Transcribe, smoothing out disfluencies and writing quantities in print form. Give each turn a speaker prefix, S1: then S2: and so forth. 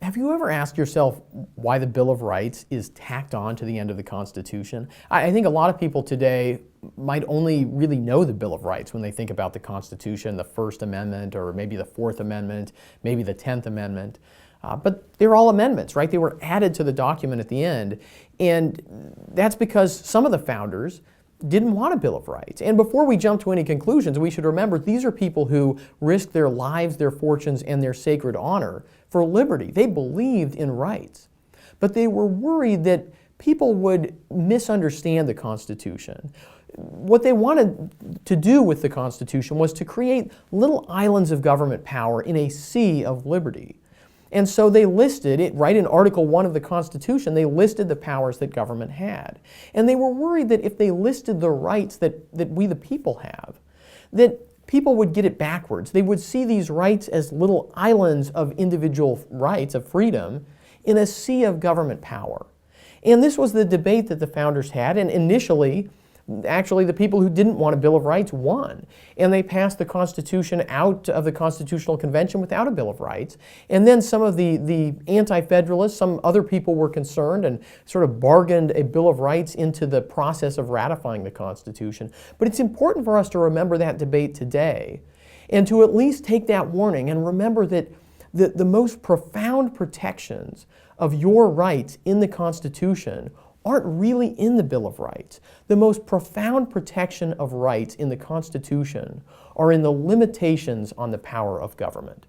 S1: Have you ever asked yourself why the Bill of Rights is tacked on to the end of the Constitution? I think a lot of people today might only really know the Bill of Rights when they think about the Constitution, the First Amendment, or maybe the Fourth Amendment, maybe the 10th Amendment. But they're all amendments, right? They were added to the document at the end. And that's because some of the founders didn't want a Bill of Rights. And before we jump to any conclusions, we should remember these are people who risked their lives, their fortunes, and their sacred honor for liberty. They believed in rights. But they were worried that people would misunderstand the Constitution. What they wanted to do with the Constitution was to create little islands of government power in a sea of liberty. And so they listed it, right in Article 1 of the Constitution, they listed the powers that government had. And they were worried that if they listed the rights that we the people have, that people would get it backwards. They would see these rights as little islands of individual rights, of freedom, in a sea of government power. And this was the debate that the founders had, and initially, actually, the people who didn't want a Bill of Rights won. And they passed the Constitution out of the Constitutional Convention without a Bill of Rights. And then some of the anti-federalists, some other people were concerned and sort of bargained a Bill of Rights into the process of ratifying the Constitution. But it's important for us to remember that debate today and to at least take that warning and remember that the most profound protections of your rights in the Constitution aren't really in the Bill of Rights. The most profound protection of rights in the Constitution are in the limitations on the power of government.